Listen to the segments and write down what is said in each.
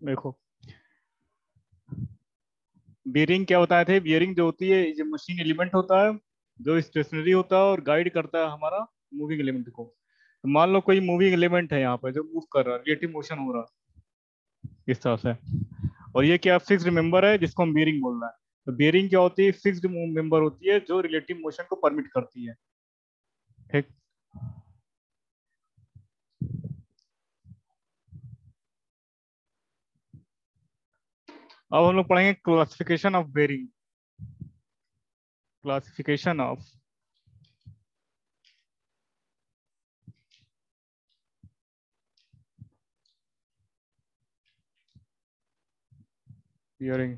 देखो, बियरिंग क्या बताए थे? बियरिंग जो होती है, जो मशीन एलिमेंट होता है, जो स्टेशनरी होता है और गाइड करता है हमारा मूविंग एलिमेंट को। तो मान लो कोई मूविंग एलिमेंट है यहाँ पे जो मूव कर रहा है, रिलेटिव मोशन हो रहा है इस तरह से। और ये क्या फिक्स्ड मेंबर है जिसको हम बियरिंग बोल रहे हैं। तो बियरिंग क्या होती है? फिक्स्ड मेंबर होती है जो रिलेटिव मोशन को परमिट करती है। ठीक। अब हम लोग पढ़ेंगे classification of bearing. Classification of bearing.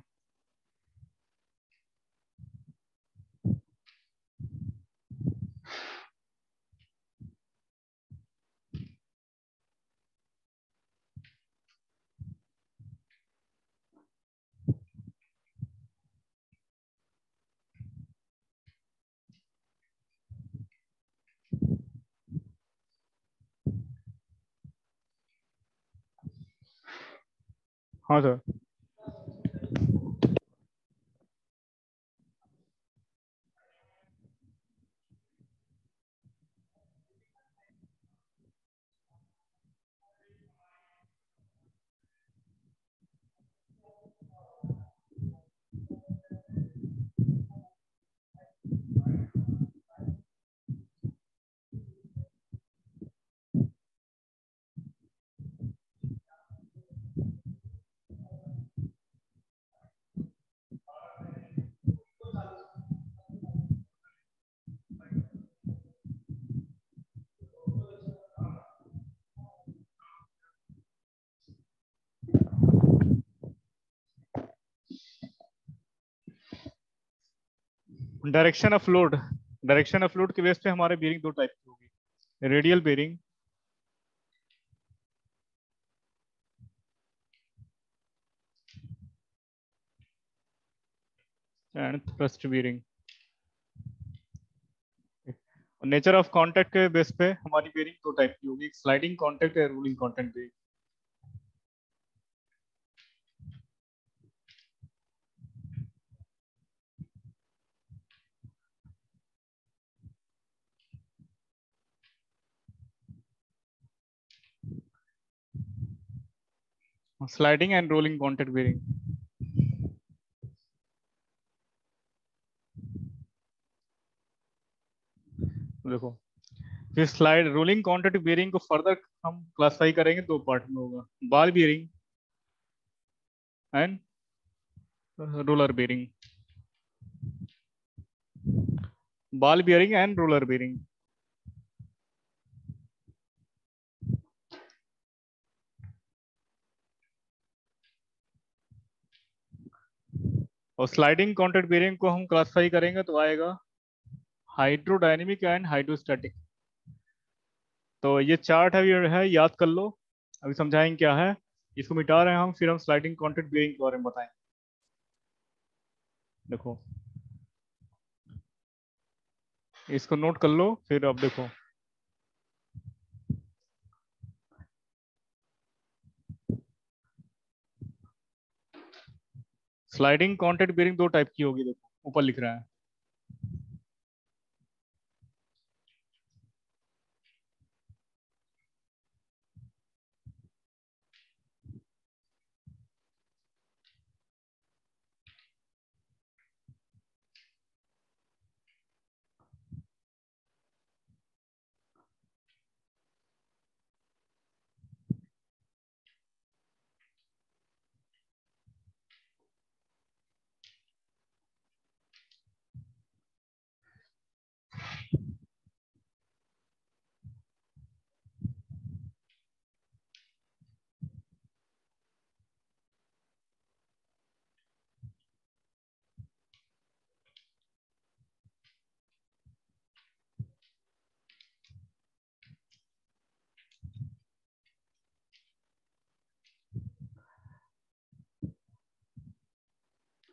हाँ sir. Direction of load. Direction of load के बेस पे हमारे बेरिंग दो टाइप की होगी: radial bearing and thrust bearing. और नेचर ऑफ कांटेक्ट के बेस पे हमारी बेरिंग दो टाइप की होगी: स्लाइडिंग कांटेक्ट या rolling contact bearing. Sliding and rolling contact bearing. देखो, फिर स्लाइड रोलिंग कांटेक्ट बेरिंग को फर्दर हम क्लासिफाई करेंगे, दो पार्ट में होगा: ball bearing and roller bearing. Ball bearing and roller bearing. और स्लाइडिंग कांटेक्ट बेरिंग को हम क्लासिफाई करेंगे तो आएगा हाइड्रोडायनेमिक एंड हाइड्रोस्टैटिक। तो ये चार्ट है, याद कर लो। अभी समझाएंगे क्या है। इसको मिटा रहे हैं हम, फिर हम स्लाइडिंग कांटेक्ट बेरिंग के बारे में बताएंगे। देखो, इसको नोट कर लो, फिर अब देखो। स्लाइडिंग कांटेक्ट बेरिंग दो टाइप की होगी, देखो ऊपर लिख रहा है।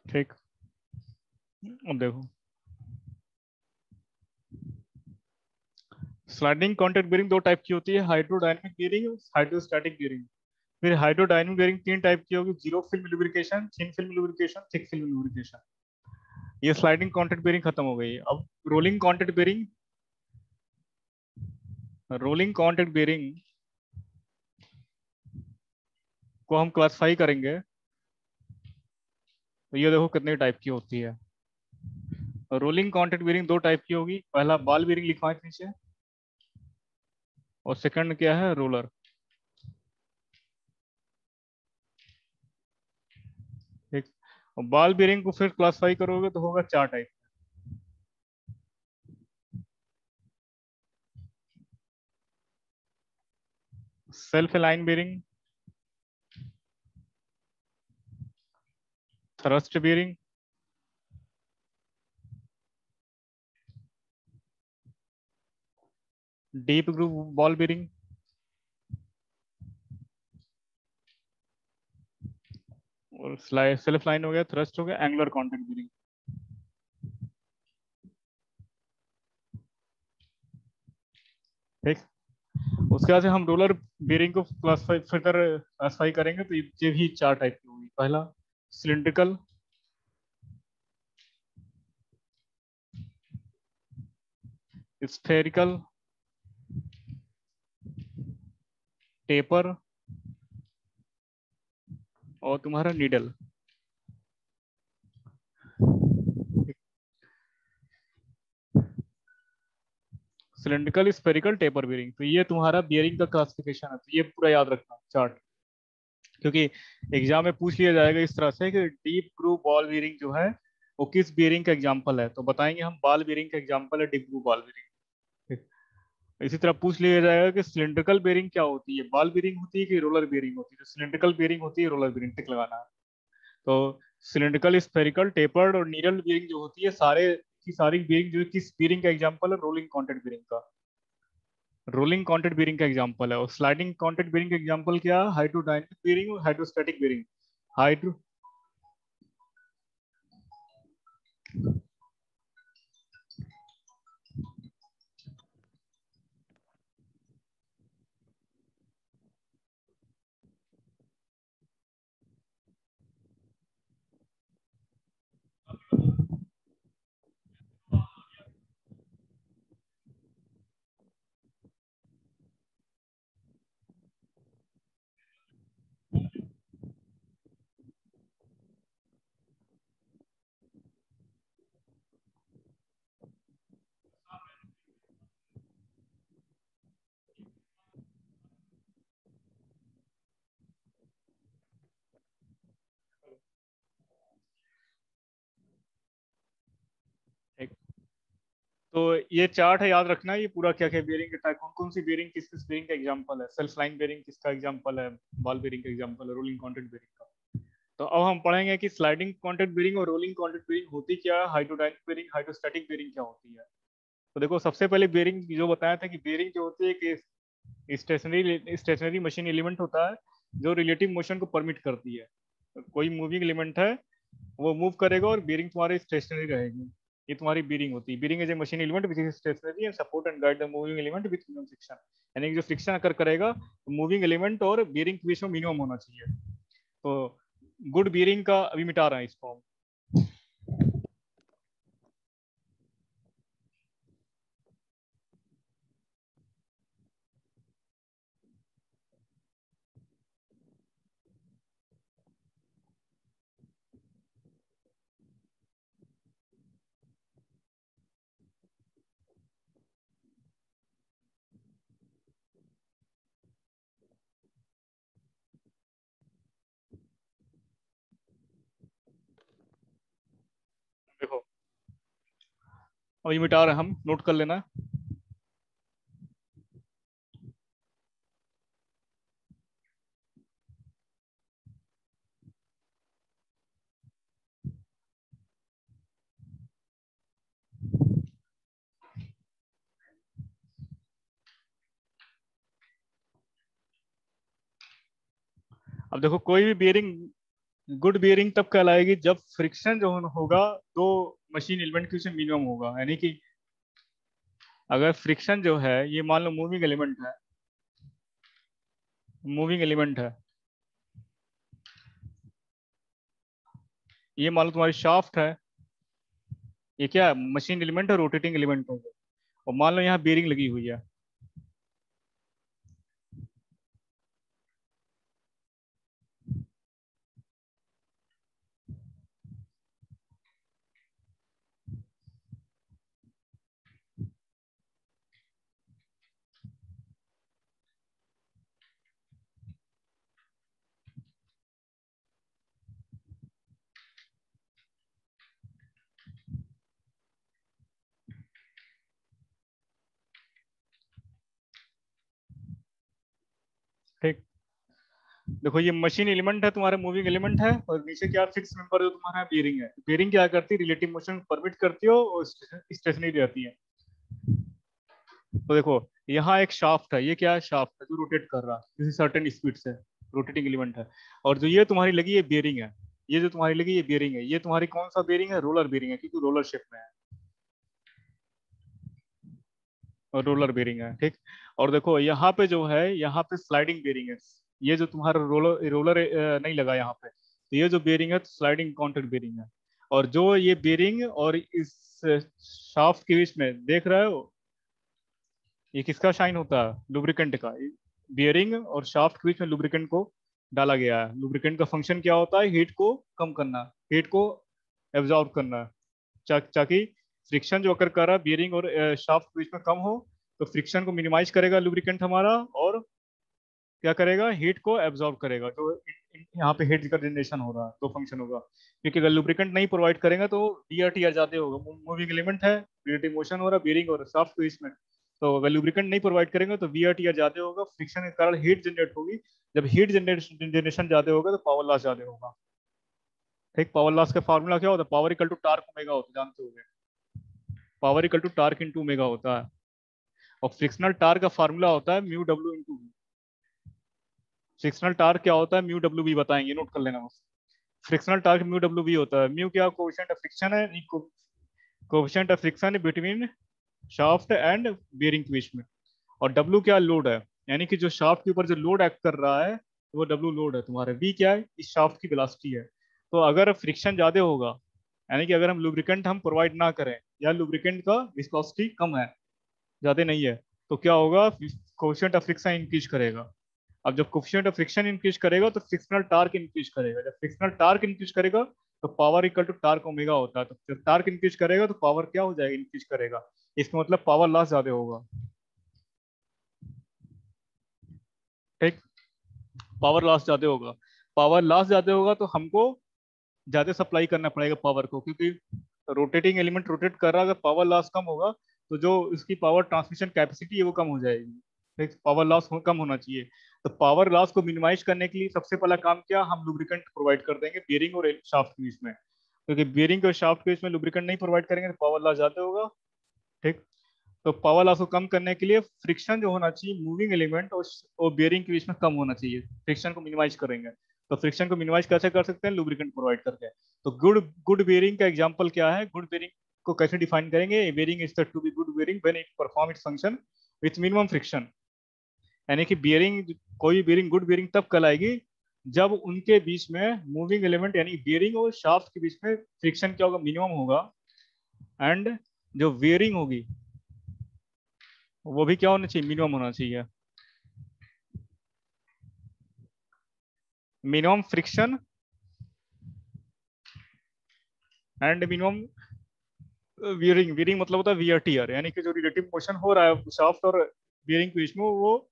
ठीक। अब देखो, स्लाइडिंग कांटेक्ट बेरिंग दो टाइप की होती है: हाइड्रोडायनेमिक बेरिंग, हाइड्रोस्टैटिक बेरिंग। फिर हाइड्रोडायनेमिक बेरिंग 3 टाइप की होगी, zero film lubrication, thin film lubrication, thick film lubrication. ये स्लाइडिंग कॉन्टैक्ट बेरिंग खत्म हो गई। अब rolling contact bearing, rolling contact bearing को हम क्लासिफाई करेंगे तो ये देखो कितने टाइप की होती है। रोलिंग कॉन्टैक्ट बेरिंग 2 टाइप की होगी, पहला बॉल बेरिंग लिखा है नीचे, और सेकंड क्या है, रोलर। ठीक, और बॉल बेरिंग को फिर क्लासिफाई करोगे तो होगा 4 type. Self align bearing, thrust bearing, deep groove ball bearing, और सेल्फ लाइन हो गया, थ्रस्ट हो गया, एंगुलर कॉन्टैक्ट बेरिंग। ठीक, उसके बाद से हम रोलर बेरिंग को क्लासिफाई फर्दर क्लासिफाई करेंगे तो ये भी 4 टाइप की होगी। पहला सिलिंड्रिकल, स्फेरिकल, टेपर, और तुम्हारा needle. Cylindrical, spherical, taper bearing, तो ये तुम्हारा बेरिंग का क्लासिफिकेशन है, तो ये पूरा याद रखना चार्ट, क्योंकि एग्जाम में पूछ लिया जाएगा इस तरह से कि डीप ग्रूव बॉल बेरिंग जो है वो किस बेरिंग का एग्जांपल है, तो बताएंगे हम बॉल बेरिंग का एग्जांपल है डीप ग्रूव बॉल बेरिंग। इसी तरह पूछ लिया जाएगा कि सिलिंड्रिकल बेरिंग क्या होती है, बॉल बेरिंग होती है कि रोलर बेरिंग होती है, तो सिलिंड्रिकल बेरिंग होती है, रोलर बेरिंग टिक लगाना है। तो सिलिंड्रिकल, स्फेरिकल, टेपर्ड और नीडल बेरिंग जो होती है, सारे की सारी बेरिंग जो है किस बेरिंग का एग्जांपल है, रोलिंग कॉन्टैक्ट बेरिंग का, रोलिंग कॉन्टैक्ट बेरिंग का एग्जांपल है। और स्लाइडिंग कॉन्टैक्ट बेरिंग का एग्जांपल क्या है, हाइड्रोडायनेमिक बेरिंग और हाइड्रोस्टैटिक बेरिंग। हाइड्रो तो ये चार्ट है, याद रखना, ये पूरा क्या क्या बेरिंग का टाइप, कौन कौन सी बेरिंग किस किस बेरिंग का एग्जांपल है, सेल्फ लाइन बेरिंग किसका एग्जांपल है, बॉल बेरिंग का एग्जांपल है, रोलिंग कॉन्टैक्ट बेरिंग का। तो अब हम पढ़ेंगे कि स्लाइडिंग कॉन्टैक्ट बेरिंग और रोलिंग कॉन्टैक्ट बेरिंग होती क्या है, हाइड्रोडायनेमिक बेरिंग, हाइड्रोस्टैटिक बेरिंग क्या होती है। तो देखो, सबसे पहले बेरिंग जो बताया था कि बेरिंग जो होती है कि स्टेशनरी मशीन एलिमेंट होता है जो रिलेटिव मोशन को परमिट करती है। कोई मूविंग एलिमेंट है, वो मूव करेगा और बेरिंग तुम्हारी स्टेशनरी रहेगी, ये तुम्हारी बेरिंग होती है। Bearing is a machine element which is stationary and support and guide the moving element with minimum friction. यानी कि जो फ्रिक्शन अकर करेगा तो मूविंग एलिमेंट और बेरिंग के बीच में मिनिमम होना चाहिए। तो गुड बेरिंग का अभी मिटा रहे हैं इसको हम। देखो, अभी मिटा रहे हैं हम, नोट कर लेना। अब देखो, कोई भी बेरिंग गुड बेरिंग तब कहलाएगी जब फ्रिक्शन जो होगा तो मशीन एलिमेंट के बीच में मिनिमम होगा। यानी कि अगर फ्रिक्शन जो है, ये मान लो मूविंग एलिमेंट है, मूविंग एलिमेंट है, ये मान लो तुम्हारी शाफ्ट है, ये क्या है, मशीन एलिमेंट है, रोटेटिंग एलिमेंट हो गया। और मान लो यहाँ बेरिंग लगी हुई है। ठीक, देखो ये मशीन एलिमेंट है, तुम्हारा मूविंग एलिमेंट है, और नीचे क्या फिक्स मेंबर जो तुम्हारा बेरिंग है। बेरिंग क्या करती है, रिलेटिव मोशन परमिट करती हो और स्टेशनरी रहती है। तो देखो यहाँ एक शाफ्ट है, ये क्या है, शाफ्ट है जो रोटेट कर रहा है किसी सर्टेन स्पीड से, रोटेटिंग एलिमेंट है। और जो ये तुम्हारी लगी है बेरिंग है, ये जो तुम्हारी लगी ये बेरिंग है, ये तुम्हारी कौन सा बेरिंग है, रोलर बेरिंग है, क्योंकि रोलर शेप में है, और रोलर बेरिंग है। ठीक, और देखो यहाँ पे जो है, यहाँ पे स्लाइडिंग बेरिंग है। ये जो तुम्हारा रोलर रोलर नहीं लगा यहाँ पे, तो ये जो बेरिंग है स्लाइडिंग कॉन्टैक्ट बेरिंग है। और जो ये बेरिंग और इस शाफ्ट के बीच में देख रहे हो, ये किसका शाइन होता है, लुब्रिकेंट का। बियरिंग और शाफ्ट के बीच में लुब्रिकेंट को डाला गया है। लुब्रिकेंट का फंक्शन क्या होता है, हीट को कम करना, हीट को एब्जॉर्ब करना, ताकि फ्रिक्शन जो अकर कर रहा है बियरिंग और शाफ्ट के बीच में कम हो। तो फ्रिक्शन को मिनिमाइज करेगा लुब्रिकेंट हमारा, और क्या करेगा, हीट को एब्जॉर्ब करेगा। जो यहाँ पे हीट का जनरेशन हो रहा है, तो फंक्शन होगा। क्योंकि अगर लुब्रिकेंट नहीं प्रोवाइड करेंगे तो डीआरटी आजादे होगा, मूविंग एलिमेंट है, रिलेटिव मोशन हो रहा है बियरिंग और शाफ्ट के बीच में। तो अगर लुब्रिकेंट नहीं प्रोवाइड करेंगे तो वीआरटी ज्यादा होगा, फ्रिक्शन के कारण हीट जनरेट होगी। जब हीट जनरेशन ज्यादा होगा तो पावर लॉस ज्यादा होगा। ठीक, पावर लॉस का फॉर्मूला क्या होता है, power equal to torque omega होता है, जानते होंगे। Power equal to torque into omega होता है। और फ्रिक्शनल टार्क का फॉर्मूला होता है mu W into V. Frictional torque क्या होता है, म्यू डब्ल्यू वी बताएंगे, नोट कर लेना बस। Frictional torque mu W V होता है। म्यू क्या, कोएफिशिएंट ऑफ फ्रिक्शन है, coefficient of friction between shaft and bearing के बीच में। और डब्ल्यू क्या, लोड है, यानी कि जो शाफ्ट के ऊपर जो लोड एक्ट कर रहा है, वो डब्ल्यू लोड है तुम्हारे। वी क्या है, इस शाफ्ट की वेलोसिटी है। तो अगर फ्रिक्शन ज्यादा होगा, यानी कि अगर हम लुब्रिकेंट हम प्रोवाइड ना करें, या लुब्रिकेंट का विस्कोसिटी कम है, ज्यादा नहीं है, तो क्या होगा, कोएफिशिएंट ऑफ फ्रिक्शन इंक्रीज करेगा। अब जब कोफिशिएंट ऑफ फ्रिक्शन इंक्रीज करेगा तो फ्रिक्शनल टार्क इंक्रीज करेगा। जब फ्रिक्शनल टार्क इंक्रीज करेगा तो power equal to torque omega होता है। तो जब टार्क इंक्रीज करेगा तो पावर क्या हो जाएगा, इंक्रीज करेगा। इसका मतलब पावर लॉस ज्यादा होगा। ठीक, पावर लॉस ज्यादा होगा। पावर लॉस ज्यादा होगा तो हमको ज्यादा सप्लाई करना पड़ेगा पावर को, क्योंकि रोटेटिंग एलिमेंट रोटेट कर रहा है। अगर पावर लॉस कम होगा तो जो इसकी पावर ट्रांसमिशन कैपेसिटी है वो कम हो जाएगी। ठीक, पावर लॉस कम होना चाहिए। तो पावर लॉस को मिनिमाइज करने के लिए सबसे पहला काम क्या, हम लुब्रिकेंट प्रोवाइड कर देंगे बियरिंग और शाफ्ट के बीच में। क्योंकि बियरिंग और शाफ्ट के बीच में लुब्रिकेंट नहीं प्रोवाइड करेंगे तो पावर लॉस ज्यादा होगा। ठीक, तो पावर लॉस को कम करने के लिए फ्रिक्शन जो होना चाहिए मूविंग एलिमेंट और बियरिंग के बीच में कम होना चाहिए, फ्रिक्शन को मिनिमाइज करेंगे। तो फ्रिक्शन को मिनिमाइज कैसे कर सकते हैं, लुब्रिकेंट प्रोवाइड करके। तो गुड गुड बियरिंग का एग्जांपल क्या है, गुड बियरिंग को कैसे डिफाइन करेंगे, bearing is the to be good bearing when it perform its function with minimum friction. यानी कि बियरिंग, कोई बियरिंग गुड बियरिंग तब कहलाएगी जब उनके बीच में मूविंग एलिमेंट यानी बियरिंग और शाफ्ट के बीच में फ्रिक्शन क्या होगा, मिनिमम होगा। एंड जो बियरिंग होगी वो भी क्या होना चाहिए, मिनिमम होना चाहिए। Minimum friction and minimum wearing. Wearing मतलब होता है वियर टीयर, यानी कि जो रिलेटिव मोशन हो रहा है शाफ्ट और बियरिंग के बीच में वो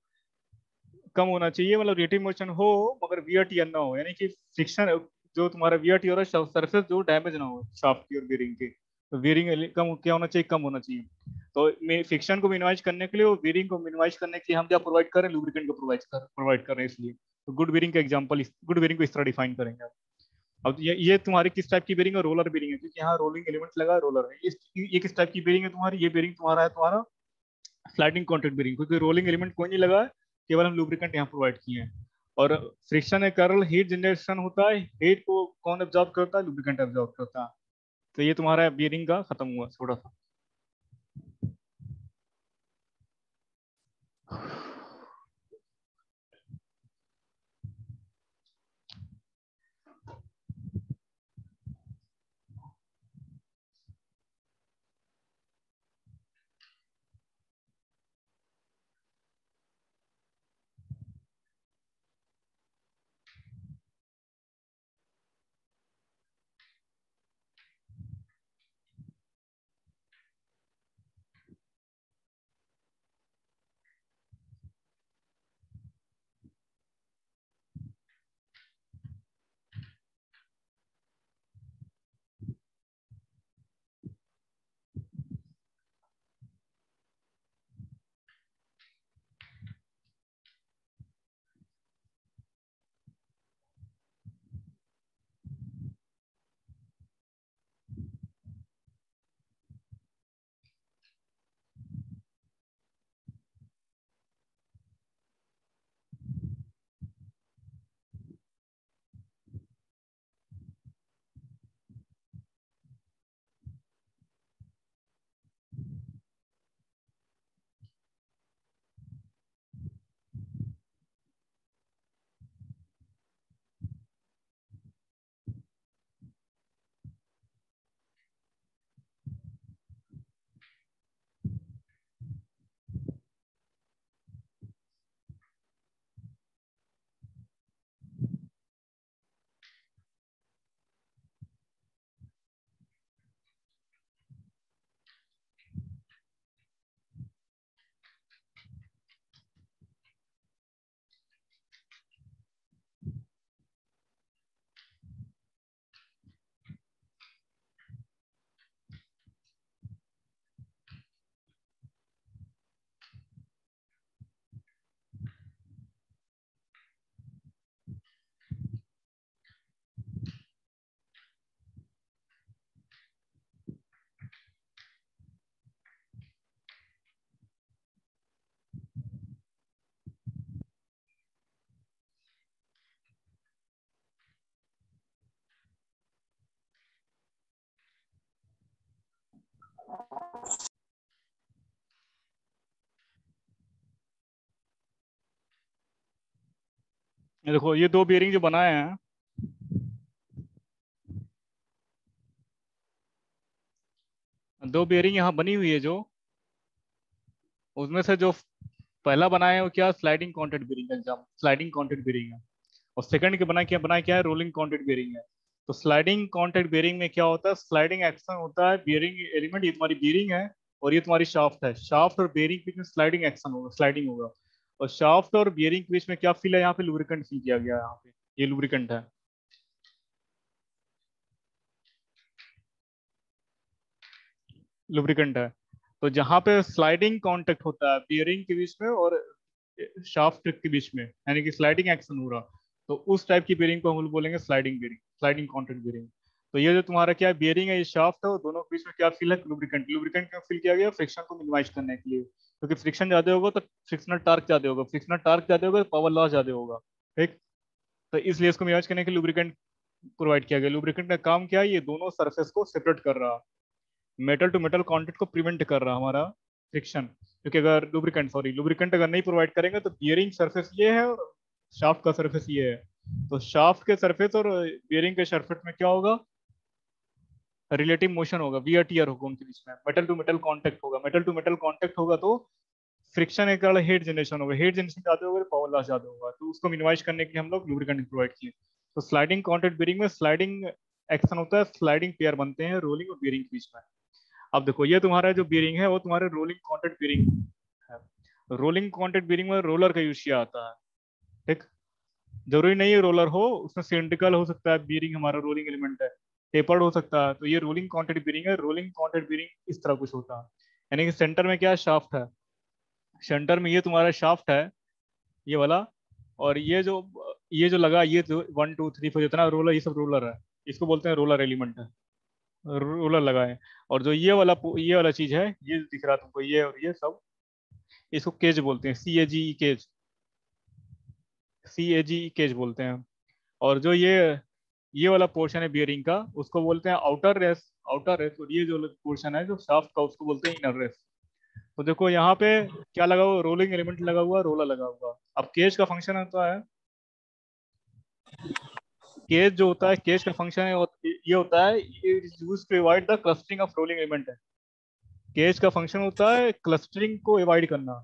कम होना चाहिए। मतलब रिलेटिव मोशन हो मगर वियर टीयर ना हो, यानी कि फ्रिक्शन जो तुम्हारा वियर टीयर है सरफेस जो डैमेज ना हो शाफ्ट की और बियरिंग की। तो बियरिंग कम क्या होना चाहिए, कम होना चाहिए। तो फ्रिक्शन को मिनिमाइज करने के लिए और बियरिंग को मिनिमाइज करने के लिए हम क्या प्रोवाइड करें, लुब्रिकेंट को प्रोवाइड कर रहे हैं। इसलिए तो गुड बियरिंग का एग्जांपल, गुड बियरिंग को इस तरह डिफाइन करेंगे। अब ये तुम्हारी किस टाइप की बेरिंग है, रोलर बेरिंग है, क्योंकि यहाँ रोलिंग एलिमेंट लगा है, रोलर है। ये किस टाइप की बेरिंग है तुम्हारी, ये बेरिंग तुम्हारा है तुम्हारा स्लाइडिंग कॉन्टैक्ट बेरिंग, क्योंकि रोलिंग एलिमेंट कोई नहीं लगा है, केवल हम लुब्रिकेंट यहाँ प्रोवाइड किए हैं। और फ्रिक्शन के कारण हीट जनरेशन होता है, हीट को कौन एब्जॉर्ब करता है, लुब्रिकेंट एब्जॉर्ब करता है। तो ये तुम्हारा बेरिंग का खत्म हुआ थोड़ा सा। ये देखो ये दो बेयरिंग जो बनाए हैं, दो बेयरिंग यहाँ बनी हुई है जो, उसमें से जो पहला बनाया है वो क्या, स्लाइडिंग कॉन्टैक्ट बेयरिंग का एग्जाम, स्लाइडिंग कॉन्टैक्ट बेयरिंग है। और सेकंड के बनाया क्या है, रोलिंग कॉन्टैक्ट बेयरिंग है। तो स्लाइडिंग कॉन्टैक्ट बेयरिंग में क्या होता है, स्लाइडिंग एक्शन होता है, बेयरिंग एलिमेंट, ये तुम्हारी बेयरिंग है और ये तुम्हारी शाफ्ट है, शाफ्ट और बेयरिंग के बीच में स्लाइडिंग एक्शन होगा, स्लाइडिंग होगा। और शाफ्ट और बेयरिंग के बीच में क्या फिल है, यहाँ पे लुब्रिकेंट फिल किया गया है, यहाँ पे ये लुब्रिकेंट है, लुब्रिकेंट है। तो जहाँ पे स्लाइडिंग कांटेक्ट होता है बियरिंग के बीच में और शाफ्ट के बीच में, यानी कि स्लाइडिंग एक्शन हो रहा, तो उस टाइप की बियरिंग को हम लोग बोलेंगे sliding bearing, sliding contact bearing. तो ये जो तुम्हारा क्या बियरिंग है, ये शाफ्ट है, और दोनों के बीच में क्या फिल है, लुब्रिकेंट। लुब्रिकेंट क्यों फिल किया गया, फ्रिक्शन को मिनिमाइज करने के लिए, क्योंकि फ्रिक्शन ज्यादा होगा तो फ्रिक्शनल टार्क ज्यादा होगा, फ्रिक्शनल टार्क ज्यादा होगा तो पावर लॉस ज्यादा होगा। ठीक, तो इसलिए इसको मिनिमाइज करने के लिए लुब्रिकेंट प्रोवाइड किया गया। लुब्रिकेंट का काम क्या है, ये दोनों सरफेस को सेपरेट कर रहा, मेटल टू मेटल कांटेक्ट को प्रिवेंट कर रहा हमारा फ्रिक्शन। क्योंकि अगर लुब्रिकेंट, सॉरी, लुब्रिकेंट अगर नहीं प्रोवाइड करेंगे तो बियरिंग सरफेस ये है और शाफ्ट का सरफेस ये है, तो शाफ्ट के सरफेस और बियरिंग के सरफेस में क्या होगा, रिलेटिव मोशन होगा, वियर टियर होगा उनके बीच में, मेटल टू मेटल कांटेक्ट होगा, मेटल टू मेटल कांटेक्ट होगा तो फ्रिक्शन एक हेट जनरेशन होगा, हेट जनरेशन ज्यादा होगा, पावर लॉस ज्यादा होगा, तो उसको मिनिमाइज करने के लिए हम लोग लुब्रिकेंट प्रोवाइड किए। तो स्लाइडिंग कॉन्टैक्ट बेयरिंग में स्लाइडिंग एक्शन होता है, स्लाइडिंग पेयर बनते हैं रोलिंग और बेयरिंग के बीच में। अब देखो ये तुम्हारा जो बेयरिंग है वो तुम्हारे रोलिंग कॉन्टैक्ट बेयरिंग है। रोलिंग कॉन्टैक्ट बेयरिंग में रोलर का यूज किया आता है। ठीक, जरूरी नहीं है रोलर हो, उसमें सिलिंड्रिकल हो सकता है बेयरिंग, हमारा रोलिंग एलिमेंट है, टेपर्ड हो सकता है, तो ये रोलिंग कॉन्टैक्ट बेयरिंग है। रोलिंग कॉन्टैक्ट बेयरिंग इस तरह कुछ होता है, यानी कि सेंटर में क्या शाफ्ट है, सेंटर में ये तुम्हारा शाफ्ट है, ये वाला, और ये जो लगा, ये जो 1 2 3 4 जितना रोलर, ये सब रोलर है, इसको बोलते हैं रोलर एलिमेंट है, रोलर लगा है। और जो ये वाला चीज है, ये दिख रहा है तुमको, ये और ये सब, इसको केज बोलते हैं, CAGE केज, CAGE केज बोलते हैं। और जो ये वाला पोर्शन है बियरिंग का, उसको बोलते हैं आउटर रेस, आउटर रेस। और ये जो पोर्शन है जो शाफ्ट का, उसको बोलते हैं इनर रेस। तो देखो यहाँ पे क्या लगा हुआ, रोलिंग एलिमेंट लगा हुआ, रोलर लगा हुआ। अब केज का फंक्शन होता है, केज जो होता है, केज का फंक्शन है ये होता है, it is used to avoid the clustering of rolling element है। केज का फंक्शन होता है क्लस्टरिंग को अवॉइड करना।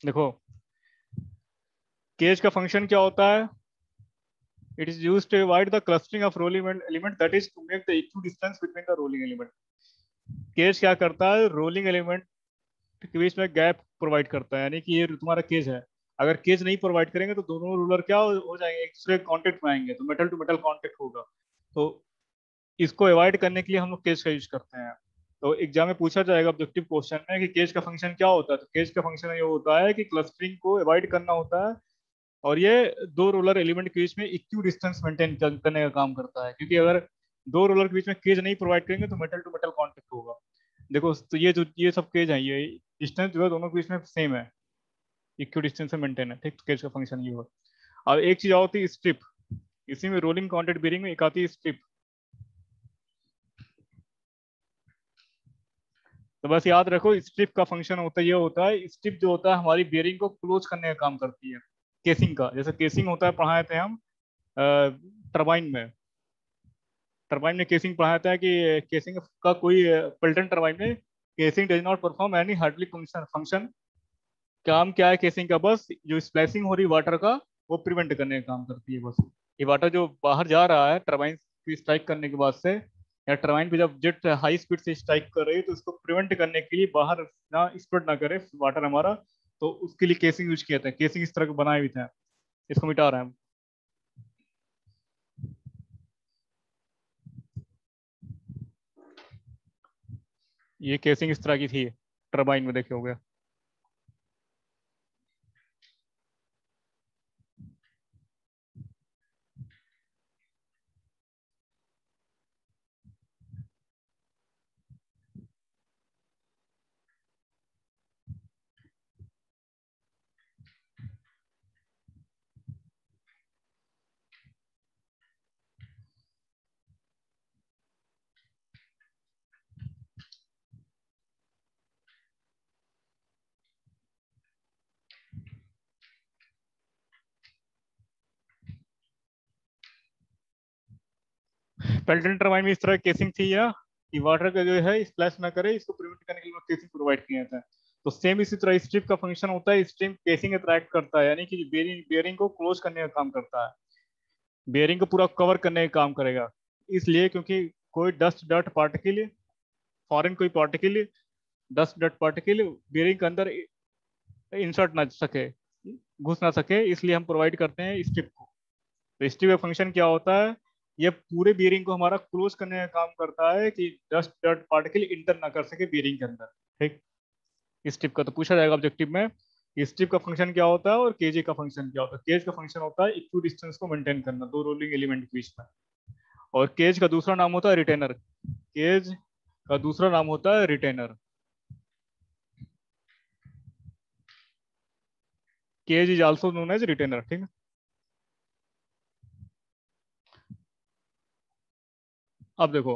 देखो केज का फंक्शन क्या होता है, it is used to avoid the clustering of rolling element, that is to make the equal distance between the rolling element. Cage क्या करता है, रोलिंग एलिमेंट के बीच में गैप प्रोवाइड करता है, यानी कि ये तुम्हारा केज है, अगर केज नहीं प्रोवाइड करेंगे तो दोनों रूलर क्या हो जाएंगे, एक दूसरे कांटेक्ट में आएंगे, तो मेटल टू मेटल कांटेक्ट होगा। तो इसको अवॉइड करने के लिए हम लोग केज का यूज करते हैं। तो एग्जाम में पूछा जाएगा ऑब्जेक्टिव क्वेश्चन में कि केज का फंक्शन क्या होता है, तो केज का फंक्शन ये होता है कि क्लस्टरिंग को अवॉइड करना होता है, और ये दो रोलर एलिमेंट के बीच में इक्वल डिस्टेंस मेंटेन करने का काम करता है, क्योंकि अगर दो रोलर के बीच में केज नहीं प्रोवाइड करेंगे तो मेटल टू मेटल कांटेक्ट होगा। देखो तो ये सब केज है, ये डिस्टेंस जो है दोनों के बीच में सेम है, इक्वल डिस्टेंस से मेंटेन है। ठीक, तो केज का फंक्शन ये हो। और एक चीज और होती है स्ट्रिप, इसी में रोलिंग कॉन्टैक्ट बेयरिंग में एक आती है स्ट्रिप। तो बस याद रखो स्ट्रिप का फंक्शन होता है, ये होता है, स्ट्रिप जो होता है हमारी बेयरिंग को क्लोज करने का काम करती है, केसिंग का, जैसे केसिंग होता है, पढ़ाए थे हम टरबाइन में, टरबाइन में केसिंग पढ़ाया था कि केसिंग का कोई पल्टन टरबाइन में casing does not perform any hardly function, function काम क्या है केसिंग का, बस जो स्प्लैशिंग हो रही वाटर का वो प्रिवेंट करने का काम करती है बस। ये वाटर जो बाहर जा रहा है टरबाइन की स्ट्राइक करने के बाद से, या टरबाइन पे जब जेट हाई स्पीड से स्ट्राइक कर रही है, तो उसको प्रिवेंट करने के लिए बाहर ना स्प्रेड ना करे वाटर हमारा, तो उसके लिए केसिंग यूज किया था। केसिंग इस तरह के बनाए हुए थे, इसको मिटा रहे हैं हम। ये केसिंग इस तरह की थी टरबाइन में, देखे होगे। पेल्टन टरबाइन में इस तरह केसिंग थी या कि वाटर का जो है स्प्लैश ना करे, इसको प्रिवेंट करने के लिए केसिंग प्रोवाइड किए थे। तो सेम इसी तरह स्ट्रिप का फंक्शन होता है, स्ट्रिप केसिंग अट्रैक्ट करता है, यानी कि बेरिंग बेरिंग को क्लोज करने का काम करता है, बेरिंग को पूरा कवर करने का काम करेगा। इसलिए क्योंकि कोई डस्ट डर्ट पार्टिकल, फॉरेन कोई particle, dust dirt particle bearing के अंदर इंसर्ट ना सके, घुस ना सके, इसलिए हम प्रोवाइड करते हैं स्ट्रिप को। तो स्ट्रिप का फंक्शन क्या होता है, ये पूरे बीयरिंग को हमारा क्लोज करने का काम करता है कि डस्ट डर्ट पार्टिकल इंटर ना कर सके बीयरिंग के अंदर। ठीक, स्ट्रिप का तो पूछा जाएगा ऑब्जेक्टिव में, स्ट्रिप का फंक्शन क्या होता है और केजे का फंक्शन क्या होता है। केज का फंक्शन होता है इक्वी डिस्टेंस को मेंटेन करना दो रोलिंग एलिमेंट के बीच में, और केज का दूसरा नाम होता है रिटेनर। केज का दूसरा नाम होता है retainer. Cage is also known as retainer. ठीक है, अब देखो,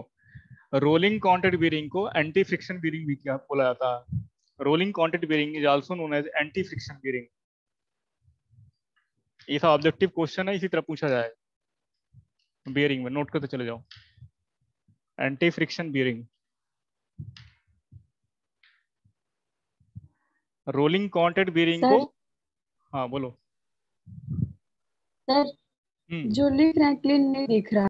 रोलिंग कॉन्टेक्ट बीयरिंग को एंटी फ्रिक्शन बीयरिंग भी क्या बोला जाता है। Rolling contact bearing is also known as anti friction bearing. ये था ऑब्जेक्टिव क्वेश्चन है, इसी तरह पूछा जाएगा बीयरिंग में, नोट करते चले जाओ। Anti friction bearing, rolling contact bearing को। सर हाँ बोलो। सर हम्म जूली फ्रैंकलिन ने लिख रहा